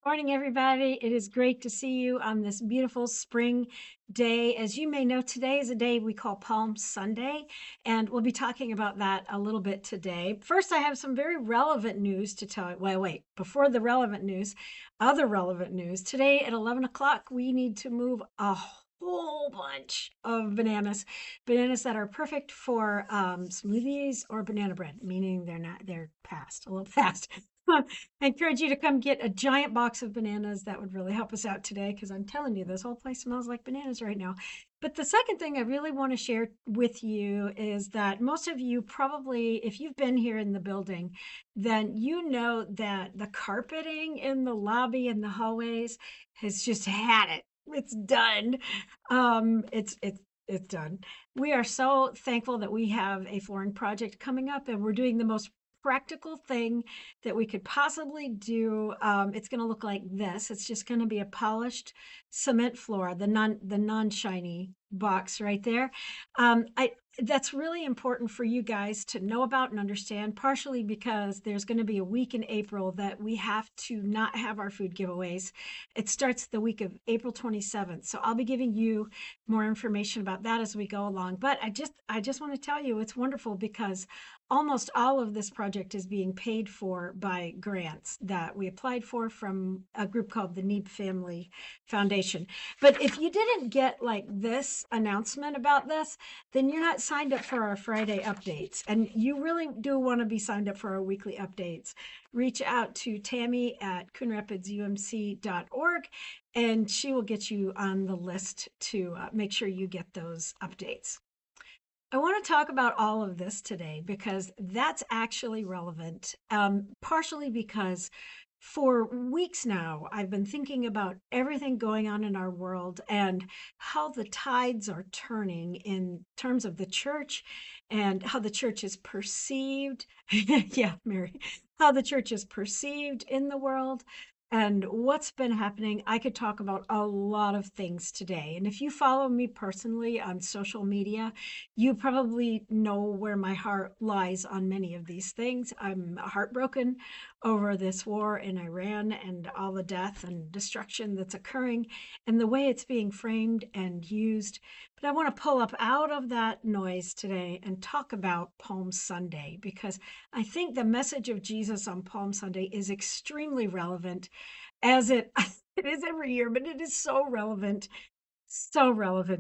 Morning, everybody. It is great to see you on this beautiful spring day. As you may know, today is a day we call Palm Sunday, and we'll be talking about that a little bit today. First, I have some very relevant news to tell you. Well, wait, before the relevant news, other relevant news. Today at 11 o'clock, we need to move a whole bunch of bananas that are perfect for smoothies or banana bread, meaning they're past, a little past. I encourage you to come get a giant box of bananas. That would really help us out today because I'm telling you, this whole place smells like bananas right now. But the second thing I really want to share with you is that most of you probably, if you've been here in the building, then you know that the carpeting in the lobby and the hallways has just had it. It's done. It's done. We are so thankful that we have a flooring project coming up, and we're doing the most practical thing that we could possibly do. It's going to look like this. It's just going to be a polished cement floor, the non shiny box right there. I That's really important for you guys to know about and understand, partially because there's going to be a week in April that we have to not have our food giveaways. It starts the week of April 27th. So I'll be giving you more information about that as we go along. But I just want to tell you it's wonderful because almost all of this project is being paid for by grants that we applied for from a group called the Neeb Family Foundation. But if you didn't get like this announcement about this, then you're not signed up for our Friday updates. And you really do want to be signed up for our weekly updates. Reach out to Tammy at coonrapidsumc.org and she will get you on the list to make sure you get those updates. I want to talk about all of this today because that's actually relevant, partially because for weeks now, I've been thinking about everything going on in our world and how the tides are turning in terms of the church and how the church is perceived. Yeah, Mary, how the church is perceived in the world and what's been happening. I could talk about a lot of things today. And if you follow me personally on social media, you probably know where my heart lies on many of these things. I'm heartbroken over this war in Iran and all the death and destruction that's occurring and the way it's being framed and used. But I want to pull up out of that noise today and talk about Palm Sunday because I think the message of Jesus on Palm Sunday is extremely relevant as it it is every year, but it is so relevant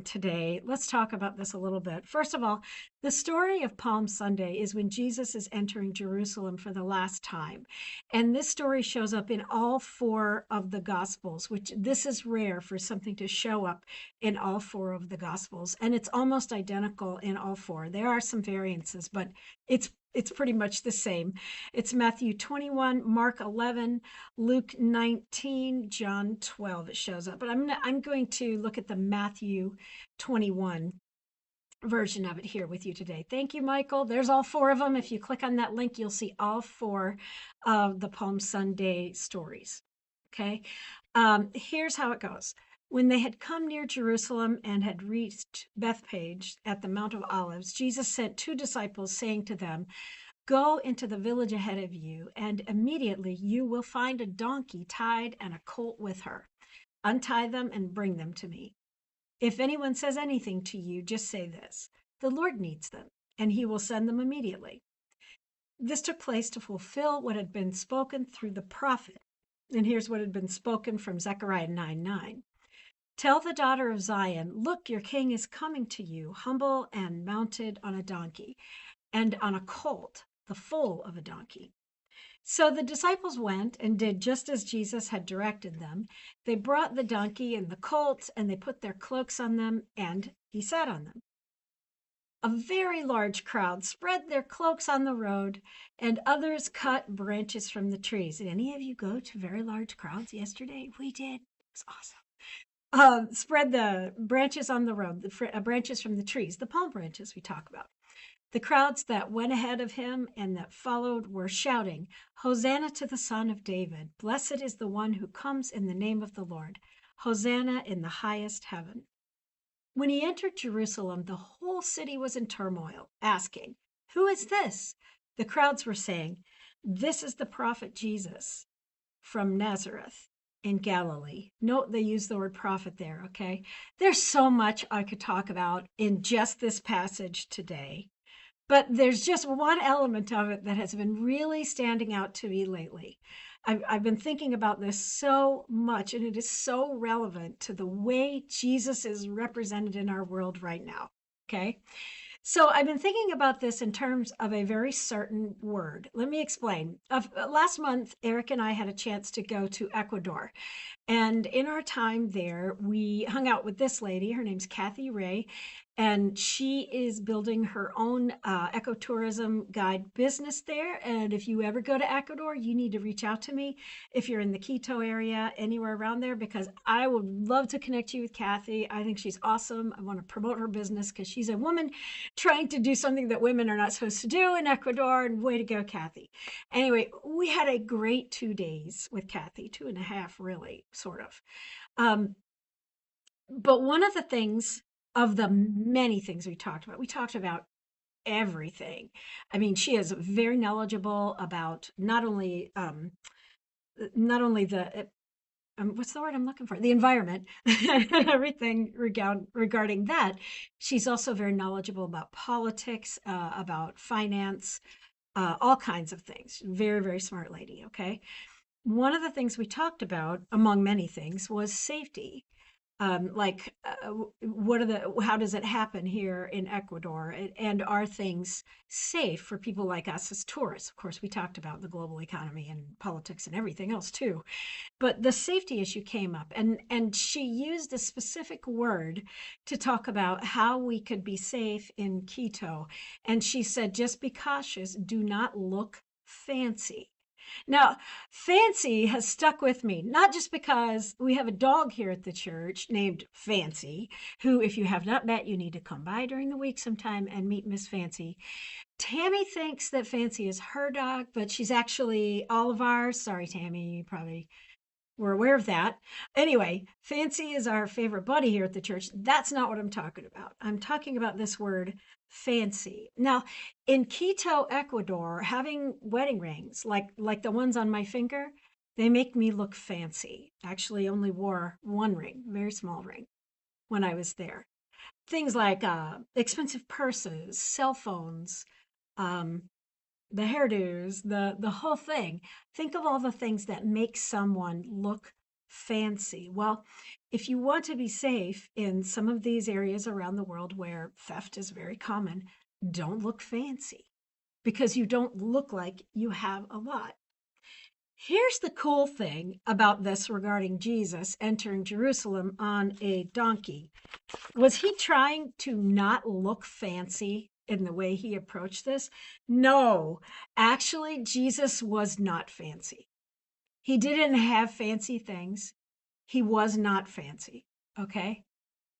today. Let's talk about this a little bit. First of all, the story of Palm Sunday is when Jesus is entering Jerusalem for the last time. And this story shows up in all four of the Gospels, which this is rare for something to show up in all four of the Gospels. And it's almost identical in all four. There are some variances, but it's pretty much the same. It's Matthew 21, Mark 11, Luke 19, John 12. It shows up. But I'm going to look at the Matthew 21 version of it here with you today. Thank you, Michael. There's all four of them. If you click on that link, you'll see all four of the Palm Sunday stories. Okay. Here's how it goes. When they had come near Jerusalem and had reached Bethphage at the Mount of Olives, Jesus sent two disciples, saying to them, "Go into the village ahead of you, and immediately you will find a donkey tied and a colt with her. Untie them and bring them to me. If anyone says anything to you, just say this: 'The Lord needs them,' and he will send them immediately." This took place to fulfill what had been spoken through the prophet. And here's what had been spoken from Zechariah 9:9. "Tell the daughter of Zion, look, your king is coming to you, humble and mounted on a donkey, and on a colt, the foal of a donkey." So the disciples went and did just as Jesus had directed them. They brought the donkey and the colt, and they put their cloaks on them, and he sat on them. A very large crowd spread their cloaks on the road, and others cut branches from the trees. Did any of you go to very large crowds yesterday? We did. It was awesome. Spread the branches on the road, the branches from the trees, the palm branches we talk about. The crowds that went ahead of him and that followed were shouting, "Hosanna to the Son of David! Blessed is the one who comes in the name of the Lord! Hosanna in the highest heaven!" When he entered Jerusalem, the whole city was in turmoil, asking, "Who is this?" The crowds were saying, "This is the prophet Jesus from Nazareth in Galilee. Note they use the word prophet there, okay? There's so much I could talk about in just this passage today, but there's just one element of it that has been really standing out to me lately. I've been thinking about this so much, and it is so relevant to the way Jesus is represented in our world right now, okay? So I've been thinking about this in terms of a very certain word. Let me explain. Last month, Eric and I had a chance to go to Ecuador. And in our time there, we hung out with this lady. Her name's Kathy Ray, and she is building her own ecotourism guide business there. And if you ever go to Ecuador, you need to reach out to me if you're in the Quito area, anywhere around there, because I would love to connect you with Kathy. I think she's awesome. I want to promote her business because she's a woman trying to do something that women are not supposed to do in Ecuador. And way to go, Kathy. Anyway, we had a great 2 days with Kathy, 2.5, really, sort of. But one of the things, of the many things we talked about everything. I mean, she is very knowledgeable about not only the what's the word I'm looking for? The environment, everything regarding that. She's also very knowledgeable about politics, about finance, all kinds of things. Very, very smart lady. Okay. One of the things we talked about, among many things, was safety. How does it happen here in Ecuador? And are things safe for people like us as tourists? Of course, we talked about the global economy and politics and everything else too. But the safety issue came up, and she used a specific word to talk about how we could be safe in Quito. And she said, just be cautious, do not look fancy. Now, Fancy has stuck with me, not just because we have a dog here at the church named Fancy, who, if you have not met, you need to come by during the week sometime and meet Miss Fancy. Tammy thinks that Fancy is her dog, but she's actually all of ours. Sorry, Tammy, you probably we're aware of that. Anyway, Fancy is our favorite buddy here at the church. That's not what I'm talking about. I'm talking about this word fancy. Now, in Quito, Ecuador, having wedding rings like the ones on my finger, they make me look fancy. Actually, only wore one ring, very small ring, when I was there. Things like expensive purses, cell phones, um, the hairdos, the whole thing. Think of all the things that make someone look fancy. Well, if you want to be safe in some of these areas around the world where theft is very common, don't look fancy because you don't look like you have a lot. Here's the cool thing about this regarding Jesus entering Jerusalem on a donkey. Was he trying to not look fancy in the way he approached this? No, actually, Jesus was not fancy. He didn't have fancy things. He was not fancy. Okay.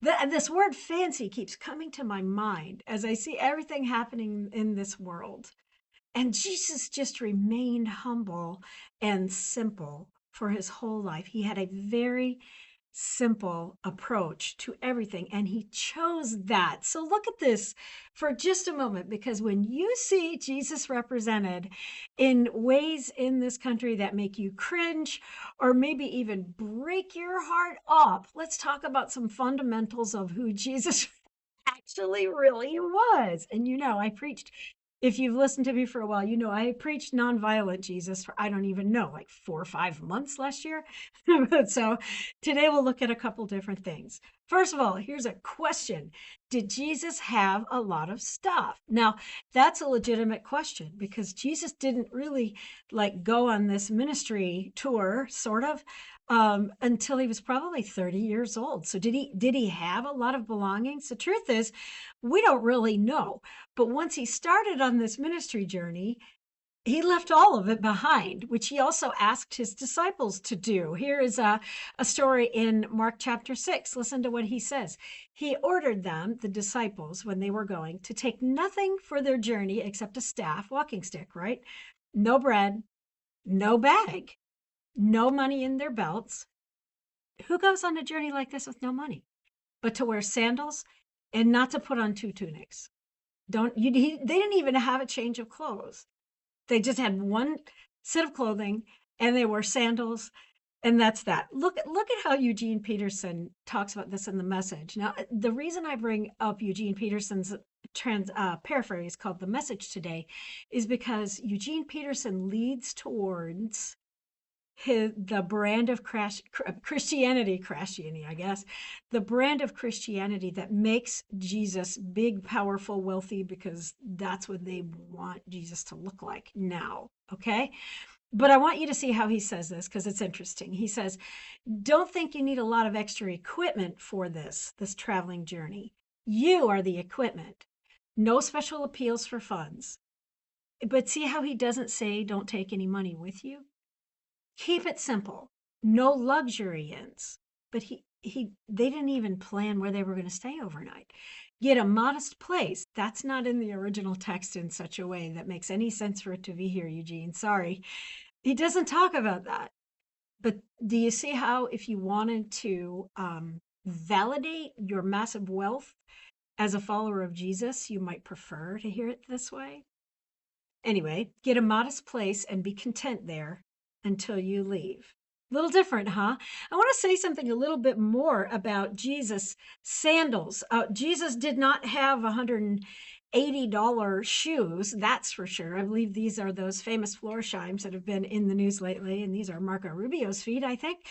This word fancy keeps coming to my mind as I see everything happening in this world. And Jesus just remained humble and simple for his whole life. He had a very simple approach to everything, and he chose that. So look at this for just a moment, because when you see Jesus represented in ways in this country that make you cringe or maybe even break your heart up, let's talk about some fundamentals of who Jesus actually really was. And I preached, if you've listened to me for a while, I preached nonviolent Jesus for, I don't even know, like 4 or 5 months last year. So today we'll look at a couple different things. First of all, here's a question. Did Jesus have a lot of stuff? Now, that's a legitimate question because Jesus didn't really go on this ministry tour, sort of, until he was probably 30 years old. So did he have a lot of belongings? The truth is, we don't really know. But once he started on this ministry journey, he left all of it behind, which he also asked his disciples to do. Here is a story in Mark chapter 6. Listen to what he says. He ordered them, the disciples, when they were going, to take nothing for their journey except a staff, walking stick, right? No bread, no bag, no money in their belts. Who goes on a journey like this with no money? But to wear sandals and not to put on 2 tunics. They didn't even have a change of clothes. They just had one set of clothing, and they wore sandals And that's that. Look at how Eugene Peterson talks about this in the Message. Now, the reason I bring up Eugene Peterson's paraphrase called "The Message" today is because Eugene Peterson leads towards the brand of Christianity, I guess, the brand of Christianity that makes Jesus big, powerful, wealthy, because that's what they want Jesus to look like now. Okay. But I want you to see how he says this because it's interesting. He says, don't think you need a lot of extra equipment for this traveling journey. You are the equipment. No special appeals for funds. But see how he doesn't say don't take any money with you? Keep it simple. No luxury inns. But they didn't even plan where they were going to stay overnight. Get a modest place. That's not in the original text in such a way that makes any sense for it to be here, Eugene. Sorry. He doesn't talk about that. But do you see how if you wanted to validate your massive wealth as a follower of Jesus, you might prefer to hear it this way? Anyway, get a modest place and be content there until you leave. A little different, huh? I want to say something a little bit more about Jesus' sandals. Jesus did not have $180 shoes, that's for sure. I believe these are those famous Florsheim's that have been in the news lately, and these are Marco Rubio's feet, I think.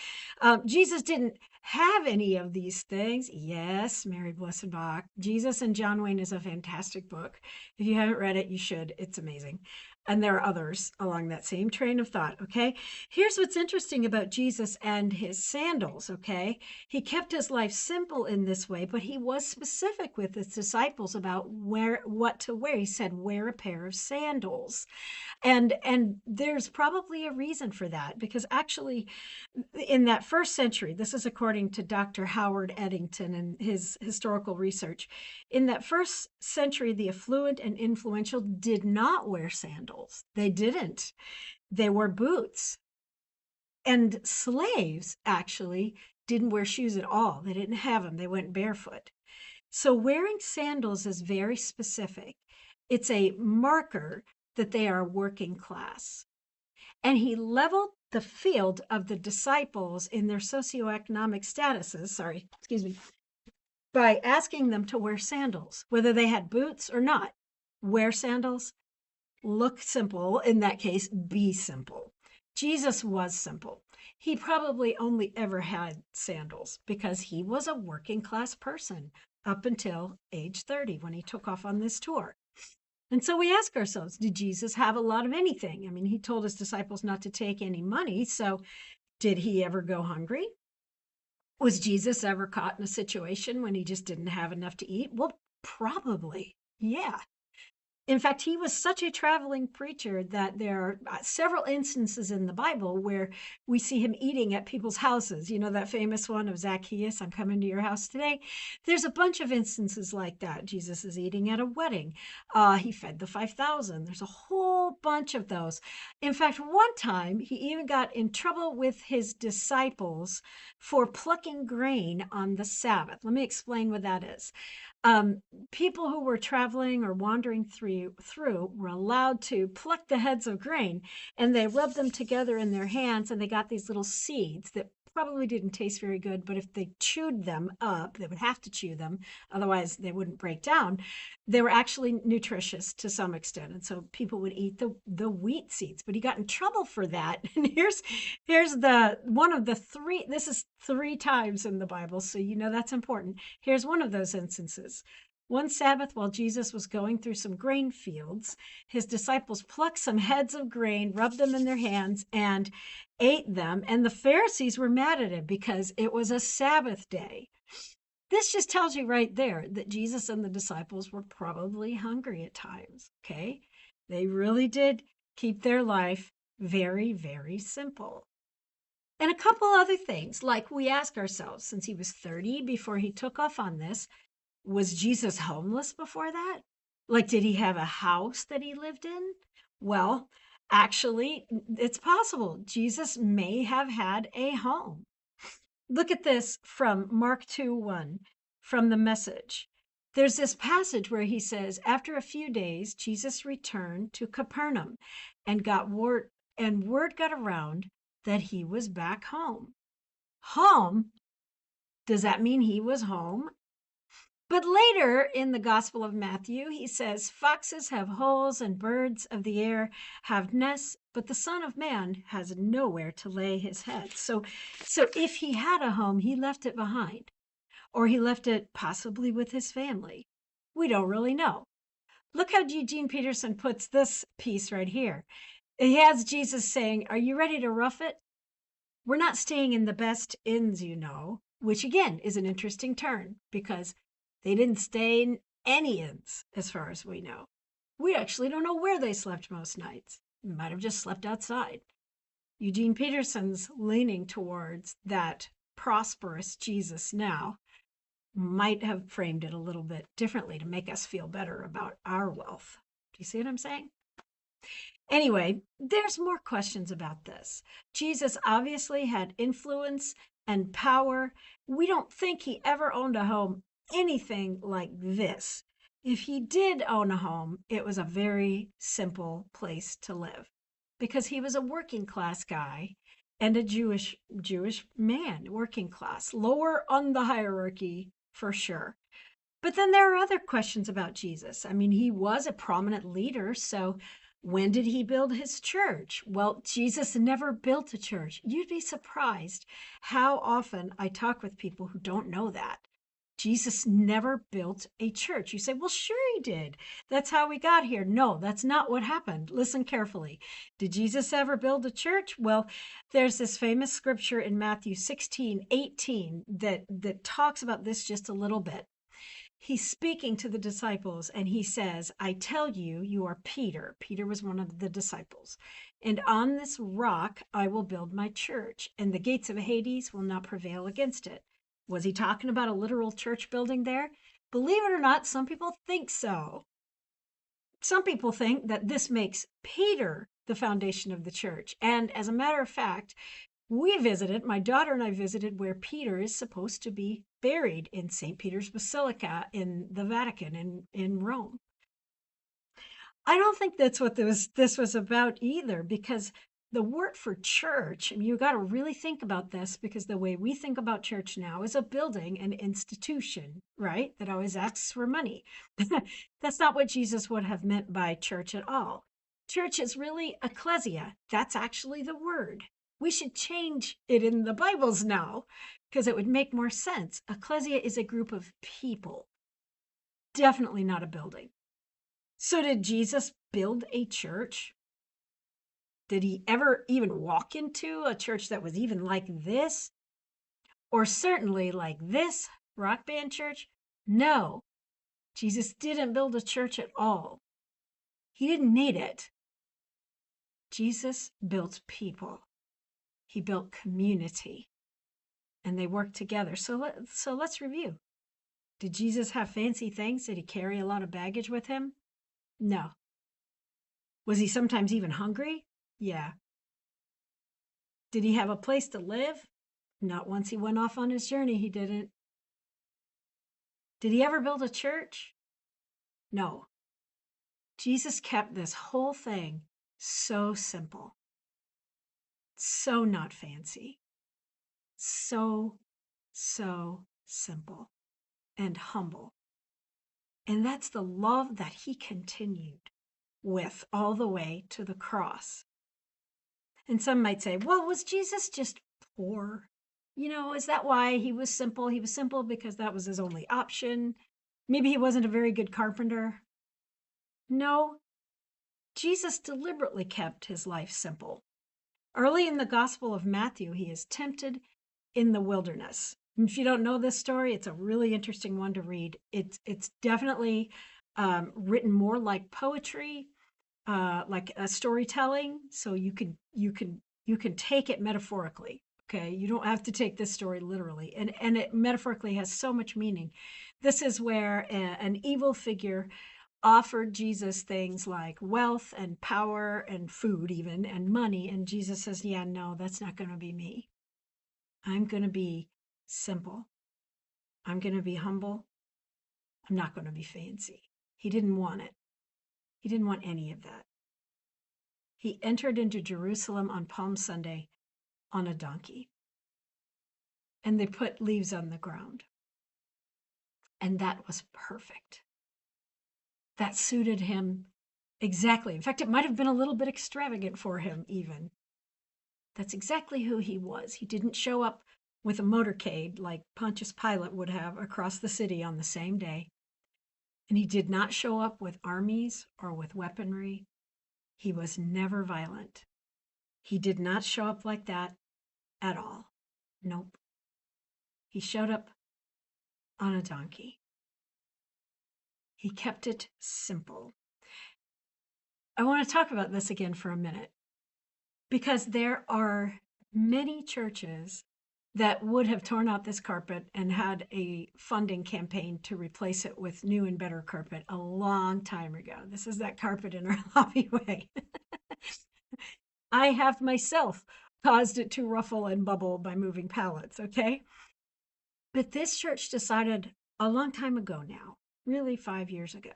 Jesus didn't have any of these things. Yes, Mary Blissenbach. Jesus and John Wayne is a fantastic book. If you haven't read it, you should. It's amazing. And there are others along that same train of thought, okay? Here's what's interesting about Jesus and his sandals, okay? He kept his life simple in this way, but he was specific with his disciples about what to wear. He said, wear a pair of sandals. And there's probably a reason for that, because actually in that first century, this is according to Dr. Howard Eddington and his historical research, in that first century, the affluent and influential did not wear sandals. They didn't. They wore boots. And slaves actually didn't wear shoes at all. They didn't have them. They went barefoot. So wearing sandals is very specific. It's a marker that they are working class. And he leveled the field of the disciples in their socioeconomic statuses, by asking them to wear sandals, whether they had boots or not. Wear sandals, look simple. In that case, be simple. Jesus was simple. He probably only ever had sandals because he was a working class person up until age 30 when he took off on this tour. And so we ask ourselves, did Jesus have a lot of anything? I mean, he told his disciples not to take any money. So did he ever go hungry? Was Jesus ever caught in a situation when he just didn't have enough to eat? Well, probably. Yeah. In fact, he was such a traveling preacher that there are several instances in the Bible where we see him eating at people's houses. You know, that famous one of Zacchaeus, I'm coming to your house today. There's a bunch of instances like that. Jesus is eating at a wedding. He fed the 5,000. There's a whole bunch of those. In fact, one time he even got in trouble with his disciples for plucking grain on the Sabbath. Let me explain what that is. People who were traveling or wandering through were allowed to pluck the heads of grain, and they rubbed them together in their hands, and they got these little seeds that probably didn't taste very good, but if they chewed them up, they would have to chew them, otherwise they wouldn't break down. They were actually nutritious to some extent, and so people would eat the wheat seeds. But he got in trouble for that. And here's the one of the three. This is 3 times in the Bible, so you know that's important. Here's one of those instances. One Sabbath, while Jesus was going through some grain fields, his disciples plucked some heads of grain, rubbed them in their hands, and ate them. And the Pharisees were mad at him because it was a Sabbath day. This just tells you right there that Jesus and the disciples were probably hungry at times, okay? They really did keep their life very, very simple. And a couple other things, like we ask ourselves, since he was 30 before he took off on this, was Jesus homeless before that? Like, did he have a house that he lived in? Well, actually, it's possible. Jesus may have had a home. Look at this from Mark 2:1, from the Message. There's this passage where he says, after a few days, Jesus returned to Capernaum and word got around that he was back home. Home? Does that mean he was home? But later in the Gospel of Matthew, he says, foxes have holes and birds of the air have nests, but the Son of Man has nowhere to lay his head. So if he had a home, he left it behind, or he left it possibly with his family. We don't really know. Look how Eugene Peterson puts this piece right here. He has Jesus saying, are you ready to rough it? We're not staying in the best inns, you know, which again is an interesting turn because they didn't stay in any inns as far as we know. We actually don't know where they slept most nights. They might have just slept outside. Eugene Peterson's leaning towards that prosperous Jesus now might have framed it a little bit differently to make us feel better about our wealth. Do you see what I'm saying? Anyway, there's more questions about this. Jesus obviously had influence and power. We don't think he ever owned a home anything like this. If he did own a home, it was a very simple place to live because he was a working class guy and a Jewish man, working class, lower on the hierarchy for sure. But then there are other questions about Jesus. I mean, he was a prominent leader, so when did he build his church? Well, Jesus never built a church. You'd be surprised how often I talk with people who don't know that. Jesus never built a church. You say, well, sure he did. That's how we got here. No, that's not what happened. Listen carefully. Did Jesus ever build a church? Well, there's this famous scripture in Matthew 16:18 that talks about this just a little bit. He's speaking to the disciples and he says, I tell you, you are Peter. Peter was one of the disciples. And on this rock, I will build my church, and the gates of Hades will not prevail against it. Was he talking about a literal church building there? Believe it or not, some people think so. Some people think that this makes Peter the foundation of the church. And as a matter of fact, my daughter and I visited where Peter is supposed to be buried in St. Peter's Basilica in the Vatican in Rome. I don't think that's what this was about either, because the word for church, I mean, you got to really think about this, because the way we think about church now is a building, an institution, right? That always asks for money. That's not what Jesus would have meant by church at all. Church is really ecclesia. That's actually the word. We should change it in the Bibles now because it would make more sense. Ecclesia is a group of people, definitely not a building. So did Jesus build a church? Did he ever even walk into a church that was even like this? Or certainly like this rock band church? No, Jesus didn't build a church at all. He didn't need it. Jesus built people. He built community, and they worked together. So let's review. Did Jesus have fancy things? Did he carry a lot of baggage with him? No. Was he sometimes even hungry? Yeah. Did he have a place to live? Not once he went off on his journey, he didn't. Did he ever build a church? No. Jesus kept this whole thing so simple, so not fancy, so simple and humble. And that's the love that he continued with all the way to the cross. And some might say, well, was Jesus just poor? You know, is that why he was simple? He was simple because that was his only option. Maybe he wasn't a very good carpenter. No, Jesus deliberately kept his life simple. Early in the Gospel of Matthew, he is tempted in the wilderness. And if you don't know this story, it's a really interesting one to read. It's definitely written more like poetry, like a storytelling. So you can take it metaphorically. Okay, you don't have to take this story literally, and it metaphorically has so much meaning. This is where an evil figure offered Jesus things like wealth and power and food even and money, and Jesus says, yeah, no, that's not going to be me. I'm going to be simple. I'm going to be humble. I'm not going to be fancy. He didn't want it. He didn't want any of that. He entered into Jerusalem on Palm Sunday on a donkey and they put leaves on the ground. And that was perfect. That suited him exactly. In fact, it might have been a little bit extravagant for him, even. That's exactly who he was. He didn't show up with a motorcade like Pontius Pilate would have across the city on the same day. And he did not show up with armies or with weaponry. He was never violent. He did not show up like that at all. Nope. He showed up on a donkey. He kept it simple. I want to talk about this again for a minute because there are many churches that would have torn out this carpet and had a funding campaign to replace it with new and better carpet a long time ago. This is that carpet in our lobby. I have myself caused it to ruffle and bubble by moving pallets, okay? But this church decided a long time ago now, really 5 years ago,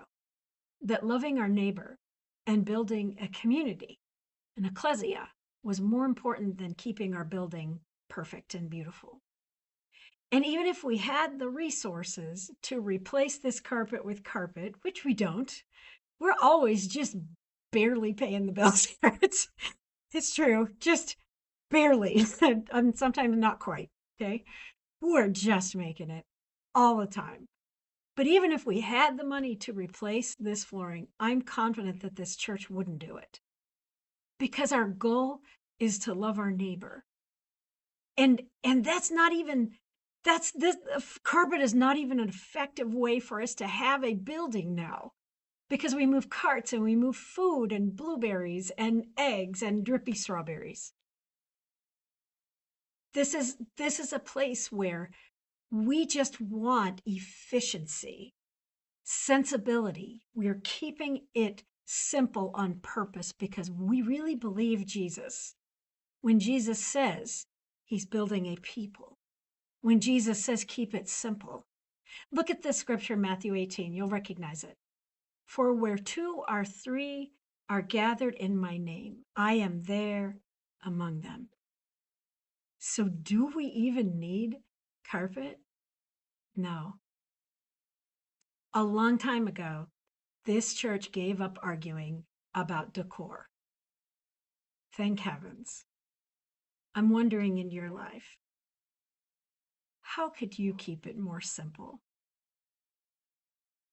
that loving our neighbor and building a community, an ecclesia, was more important than keeping our building perfect and beautiful. And even if we had the resources to replace this carpet with carpet, which we don't, we're always just barely paying the bills here. It's true, just barely, and sometimes not quite, okay? We're just making it all the time. But even if we had the money to replace this flooring, I'm confident that this church wouldn't do it. Because our goal is to love our neighbor. And that's not even this carpet is not even an effective way for us to have a building now. Because we move carts and we move food and blueberries and eggs and drippy strawberries. This is a place where we just want efficiency, sensibility. We're keeping it simple on purpose because we really believe Jesus. When Jesus says he's building a people, when Jesus says keep it simple. Look at this scripture, Matthew 18. You'll recognize it. For where 2 or 3 are gathered in my name, I am there among them. So do we even need carpet? No. A long time ago, this church gave up arguing about decor. Thank heavens. I'm wondering in your life, how could you keep it more simple?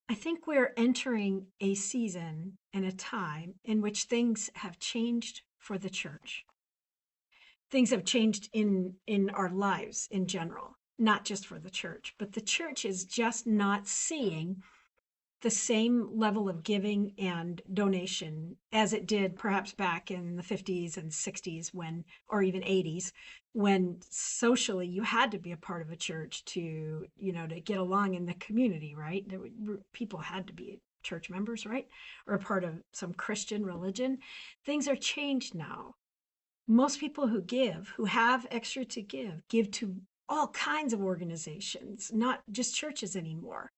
I think we're entering a season and a time in which things have changed for the church. Things have changed in our lives in general, not just for the church, but the church is just not seeing the same level of giving and donation as it did perhaps back in the 50s and 60s or even 80s, when socially you had to be a part of a church to get along in the community, right? People had to be church members, right? Or a part of some Christian religion. Things are changed now. Most people who have extra to give to all kinds of organizations, not just churches anymore.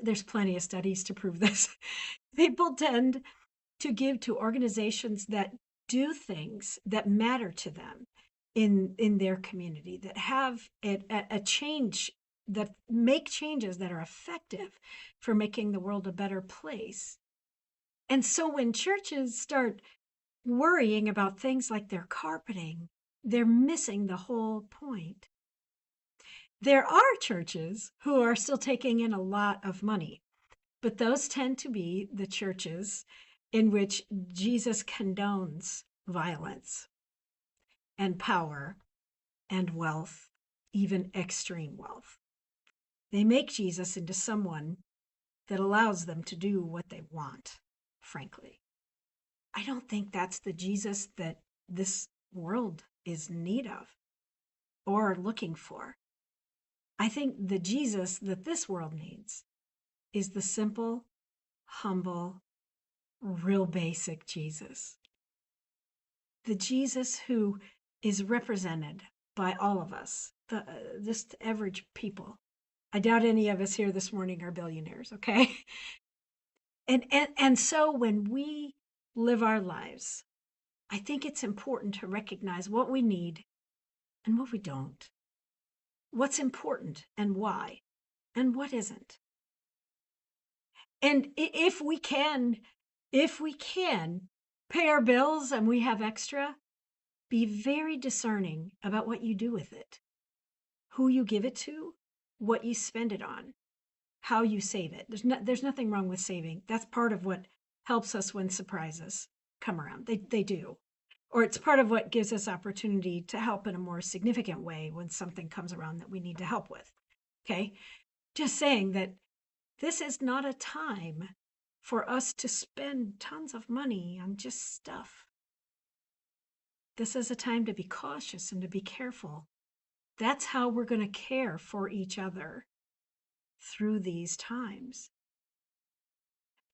There's plenty of studies to prove this. People tend to give to organizations that do things that matter to them in their community, that have a change, that make changes that are effective for making the world a better place. And so when churches start worrying about things like their carpeting, they're missing the whole point. There are churches who are still taking in a lot of money, but those tend to be the churches in which Jesus condones violence and power and wealth, even extreme wealth. They make Jesus into someone that allows them to do what they want, frankly. I don't think that's the Jesus that this world is in need of or looking for. I think the Jesus that this world needs is the simple, humble, real basic Jesus. The Jesus who is represented by all of us, just average people. I doubt any of us here this morning are billionaires, okay? And so when we live our lives, I think it's important to recognize what we need and what we don't, what's important and why, and what isn't. And if we can pay our bills and we have extra, be very discerning about what you do with it, who you give it to, what you spend it on, how you save it. There's nothing wrong with saving. That's part of what helps us when surprises come around. They do. Or it's part of what gives us opportunity to help in a more significant way when something comes around that we need to help with. Okay? Just saying that this is not a time for us to spend tons of money on just stuff. This is a time to be cautious and to be careful. That's how we're going to care for each other through these times.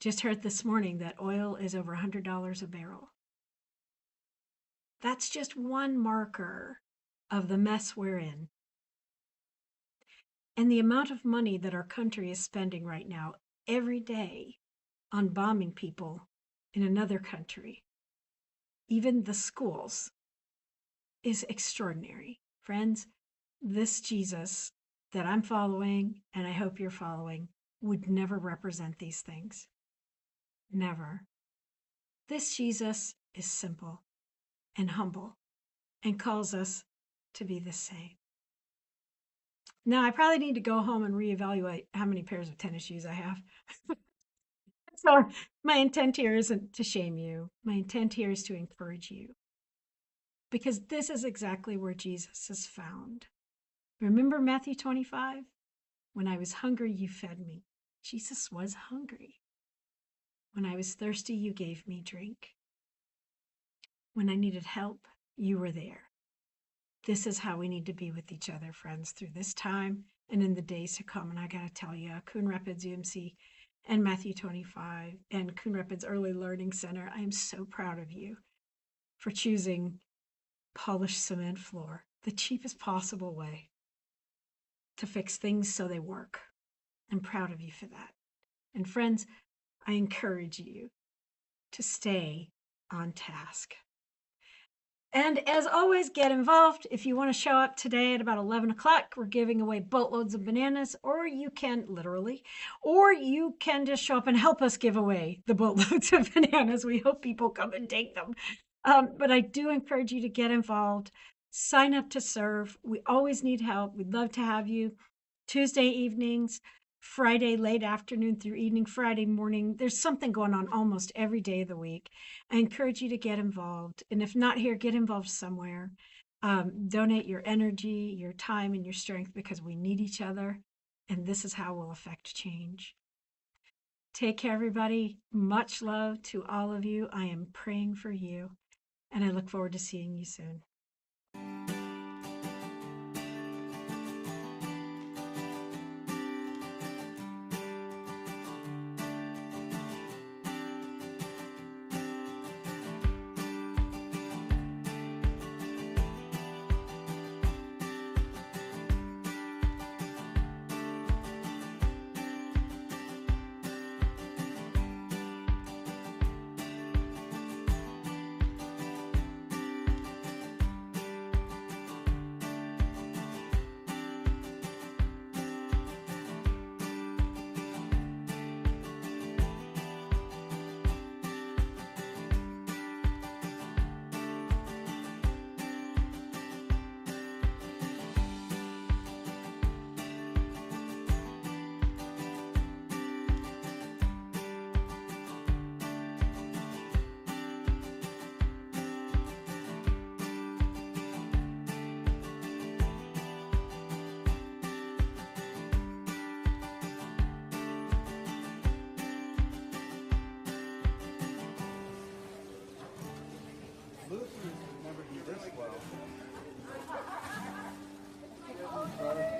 Just heard this morning that oil is over $100 a barrel. That's just one marker of the mess we're in. And the amount of money that our country is spending right now, every day, on bombing people in another country, even the schools, is extraordinary. Friends, this Jesus that I'm following, and I hope you're following, would never represent these things. Never. This Jesus is simple and humble and calls us to be the same. Now, I probably need to go home and reevaluate how many pairs of tennis shoes I have. So my intent here isn't to shame you. My intent here is to encourage you. Because this is exactly where Jesus is found. Remember Matthew 25? When I was hungry, you fed me. Jesus was hungry. When I was thirsty, you gave me drink. When I needed help, you were there. This is how we need to be with each other, friends, through this time and in the days to come. And I got to tell you, Coon Rapids UMC and Matthew 25 and Coon Rapids Early Learning Center, I am so proud of you for choosing polished cement floor, the cheapest possible way to fix things so they work. I'm proud of you for that. And friends, I encourage you to stay on task. And as always, get involved. If you want to show up today at about 11 o'clock, we're giving away boatloads of bananas, or you can literally, or you can just show up and help us give away the boatloads of bananas. We hope people come and take them. But I do encourage you to get involved, sign up to serve. We always need help. We'd love to have you. Tuesday evenings, Friday late afternoon through evening, Friday morning. There's something going on almost every day of the week. I encourage you to get involved. And if not here, get involved somewhere. Donate your energy, your time, and your strength because we need each other. And this is how we'll affect change. Take care, everybody. Much love to all of you. I am praying for you. And I look forward to seeing you soon. Well.